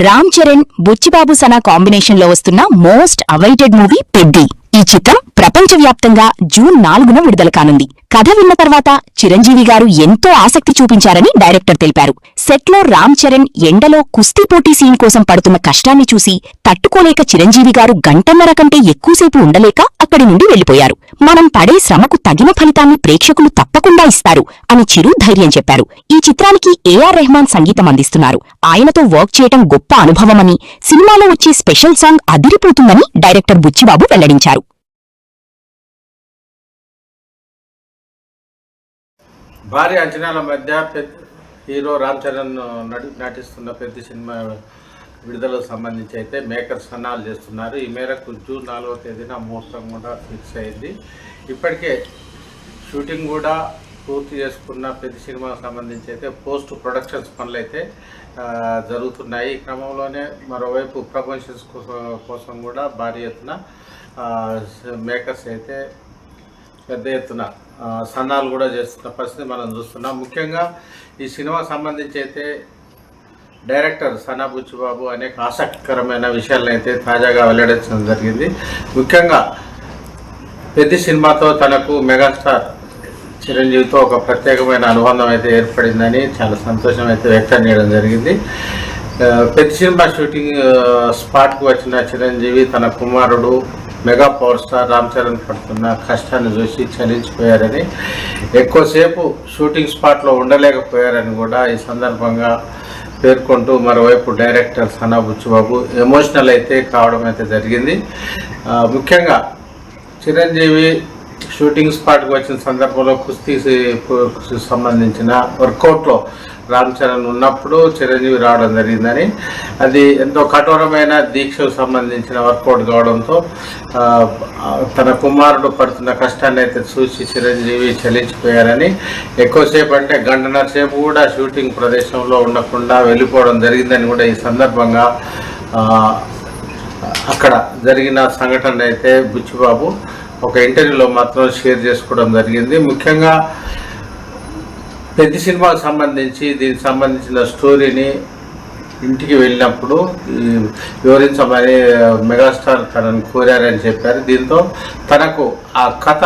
రామ్ చరణ్, బుచ్చిబాబు సనా కాంబినేషన్లో వస్తున్న most awaited movie Peddi. ఈ చిత్రం ప్రపంచవ్యాప్తంగా జూన్ 4న విడుదల కానుంది. కథ విన్న తర్వాత చిరంజీవి గారు ఎంతో ఆసక్తి చూపించారని డైరెక్టర్ తెలిపారు. సెట్లో రామ్ చరణ్ ఎండలో కుస్తీ పోటీ సీన్ కోసం పడుతున్న కష్టాన్ని చూసి తట్టుకోలేక చిరంజీవి గారు గంటన్నర కంటే ఎక్కువసేపు ఉండలేక అక్కడి నుండి వెళ్లిపోయారు. మనం పడే శ్రమకు తగిన ఫలితాన్ని ప్రేక్షకులు తప్పకుండా ఇస్తారు అని చిరు ధైర్యం చెప్పారు. ఈ చిత్రానికి ఏఆర్ రెహమాన్ సంగీతం అందిస్తున్నారు. ఆయనతో వర్క్ చేయటం గొప్ప అనుభవమని, సినిమాలో వచ్చే స్పెషల్ సాంగ్ అదిరిపోతుందని డైరెక్టర్ బుచ్చిబాబు వెల్లడించారు. భారీ అంచనాల మధ్య హీరో రామ్ చరణ్ నటిస్తున్న పెద్ద సినిమా విడుదలకు సంబంధించి అయితే మేకర్స్ సన్నాహాలు చేస్తున్నారు. ఈ మేరకు జూన్ 4వ తేదీన ముహూర్తం కూడా ఫిక్స్ అయింది. ఇప్పటికే షూటింగ్ కూడా పూర్తి చేసుకున్న పెద్ద సినిమాకు సంబంధించి అయితే పోస్ట్ ప్రొడక్షన్స్ పనులు అయితే జరుగుతున్నాయి. ఈ క్రమంలోనే మరోవైపు ప్రమోషన్స్ కోసం కూడా భారీ ఎత్తున మేకర్స్ అయితే పెద్ద ఎత్తున సన్నాహాలు కూడా చేస్తున్న పరిస్థితి మనం చూస్తున్నాం. ముఖ్యంగా ఈ సినిమాకు సంబంధించి అయితే డైరెక్టర్ సనా బుచ్చిబాబు అనేక ఆసక్తికరమైన విషయాలను అయితే తాజాగా వెల్లడించడం జరిగింది. ముఖ్యంగా పెద్ద సినిమాతో తనకు మెగాస్టార్ చిరంజీవితో ఒక ప్రత్యేకమైన అనుబంధం అయితే ఏర్పడిందని చాలా సంతోషం అయితే వ్యక్తం చేయడం జరిగింది. పెద్ద సినిమా షూటింగ్ స్పాట్కు వచ్చిన చిరంజీవి తన కుమారుడు mega power star Ram Charan పడుతున్న కష్టాన్ని చూసి చలించిపోయారని, ఎక్కువసేపు షూటింగ్ స్పాట్లో ఉండలేకపోయారని కూడా ఈ సందర్భంగా పేర్కొంటూ మరోవైపు డైరెక్టర్ సనా బుచ్చిబాబు ఎమోషనల్ అయితే కావడం అయితే జరిగింది. ముఖ్యంగా చిరంజీవి షూటింగ్ స్పాట్కి వచ్చిన సందర్భంలో కుస్తీకి సంబంధించిన వర్కౌట్లో రామ్ చరణ్ ఉన్నప్పుడు చిరంజీవి రావడం జరిగిందని, అది ఎంతో కఠోరమైన దీక్షకు సంబంధించిన వర్కౌట్ కావడంతో తన కుమారుడు పడుతున్న కష్టాన్ని అయితే చూసి చిరంజీవి చలించిపోయారని, ఎక్కువసేపు అంటే గంటన్నర సేపు కూడా షూటింగ్ ప్రదేశంలో ఉండకుండా వెళ్ళిపోవడం జరిగిందని కూడా ఈ సందర్భంగా అక్కడ జరిగిన సంఘటన అయితే బుచ్చిబాబు ఒక ఇంటర్వ్యూలో మాత్రం షేర్ చేసుకోవడం జరిగింది. ముఖ్యంగా పెద్ద సినిమాకు సంబంధించి దీనికి సంబంధించిన స్టోరీని ఇంటికి వెళ్ళినప్పుడు వివరించమని మెగాస్టార్ తనను కోరారని చెప్పారు. దీంతో తనకు ఆ కథ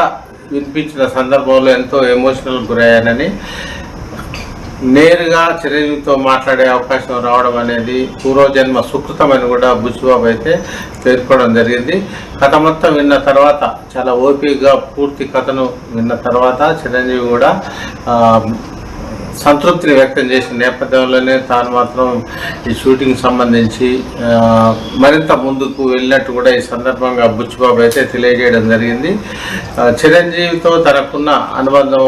వినిపించిన సందర్భంలో ఎంతో ఎమోషనల్ గురయ్యానని, నేరుగా చిరంజీవితో మాట్లాడే అవకాశం రావడం అనేది పూర్వజన్మ సుకృతమని కూడా బుచ్చిబాబు అయితే పేర్కొనడం జరిగింది. కథ మొత్తం విన్న తర్వాత చాలా ఓపికగా పూర్తి కథను విన్న తర్వాత చిరంజీవి కూడా సంతృప్తిని వ్యక్తం చేసిన నేపథ్యంలోనే తాను మాత్రం ఈ షూటింగ్ సంబంధించి మరింత ముందుకు వెళ్ళినట్టు కూడా ఈ సందర్భంగా బుచ్చిబాబు అయితే తెలియజేయడం జరిగింది. చిరంజీవితో తనకున్న అనుబంధం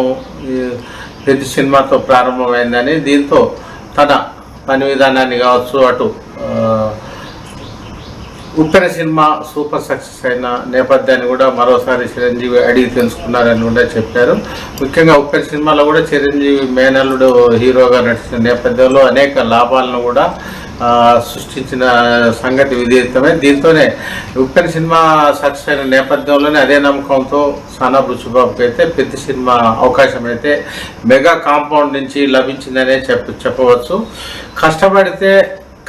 పెద్ద సినిమాతో ప్రారంభమైందని, దీంతో తన పని విధానాన్ని కావచ్చు, అటు ఉప్పెన సినిమా సూపర్ సక్సెస్ అయిన నేపథ్యాన్ని కూడా మరోసారి చిరంజీవి అడిగి తెలుసుకున్నారని కూడా చెప్పారు. ముఖ్యంగా ఉప్పెన సినిమాలో కూడా చిరంజీవి మేనల్లుడు హీరోగా నడిచిన నేపథ్యంలో అనేక లాభాలను కూడా సృష్టించిన సంగతి విదితమే. దీంతోనే ఉప్పెన సినిమా సక్సెస్ అయిన నేపథ్యంలోనే అదే నమ్మకంతో సనా బుచ్చిబాబుకి అయితే పెద్ద సినిమా అవకాశం అయితే మెగా కాంపౌండ్ నుంచి లభించిందనే చెప్పవచ్చు. కష్టపడితే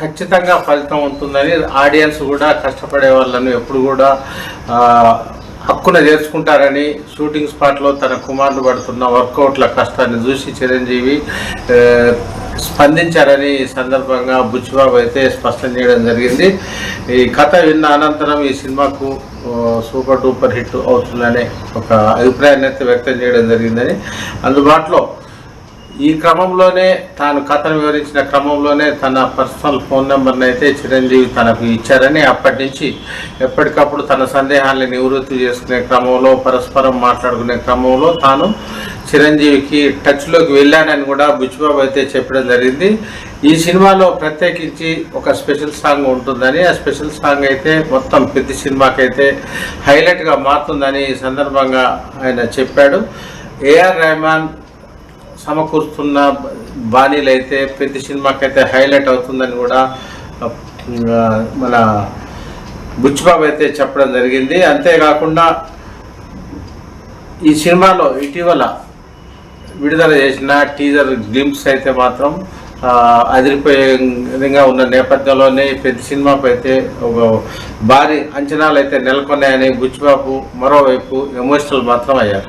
ఖచ్చితంగా ఫలితం ఉంటుందని, ఆడియన్స్ కూడా కష్టపడే వాళ్ళను ఎప్పుడు కూడా హక్కున చేర్చుకుంటారని, షూటింగ్ స్పాట్లో తన కుమారుడు పడుతున్న వర్కౌట్ల కష్టాన్ని చూసి చిరంజీవి స్పందించారని ఈ సందర్భంగా బుచ్చిబాబు అయితే స్పష్టం చేయడం జరిగింది. ఈ కథ విన్న అనంతరం ఈ సినిమాకు సూపర్ డూపర్ హిట్ అవుతుందనే ఒక అభిప్రాయాన్ని అయితే వ్యక్తం చేయడం జరిగిందని, అందుబాటులో ఈ క్రమంలోనే తాను కథను వివరించిన క్రమంలోనే తన పర్సనల్ ఫోన్ నెంబర్ని అయితే చిరంజీవి తనకు ఇచ్చారని, అప్పటి నుంచి ఎప్పటికప్పుడు తన సందేహాన్ని నివృత్తి చేసుకునే క్రమంలో, పరస్పరం మాట్లాడుకునే క్రమంలో తాను చిరంజీవికి టచ్లోకి వెళ్ళానని కూడా బుచ్చిబాబు అయితే చెప్పడం జరిగింది. ఈ సినిమాలో ప్రత్యేకించి ఒక స్పెషల్ సాంగ్ ఉంటుందని, ఆ స్పెషల్ సాంగ్ అయితే మొత్తం పెద్ద సినిమాకైతే హైలైట్గా మారుతుందని ఈ సందర్భంగా ఆయన చెప్పాడు. ఏఆర్ రెహమాన్ సమకూరుస్తున్న బాణీలు అయితే పెద్ద సినిమాకైతే హైలైట్ అవుతుందని కూడా మన బుచ్చిబాబు అయితే చెప్పడం జరిగింది. అంతేకాకుండా ఈ సినిమాలో ఇటీవల విడుదల చేసిన టీజర్ గ్లింప్స్ అయితే మాత్రం అదిరిపోయే విధంగా ఉన్న నేపథ్యంలోనే పెద్ద సినిమాపై అయితే ఒక భారీ అంచనాలు అయితే నెలకొన్నాయని బుచ్చిబాబు మరోవైపు ఎమోషనల్ మాత్రం అయ్యారు.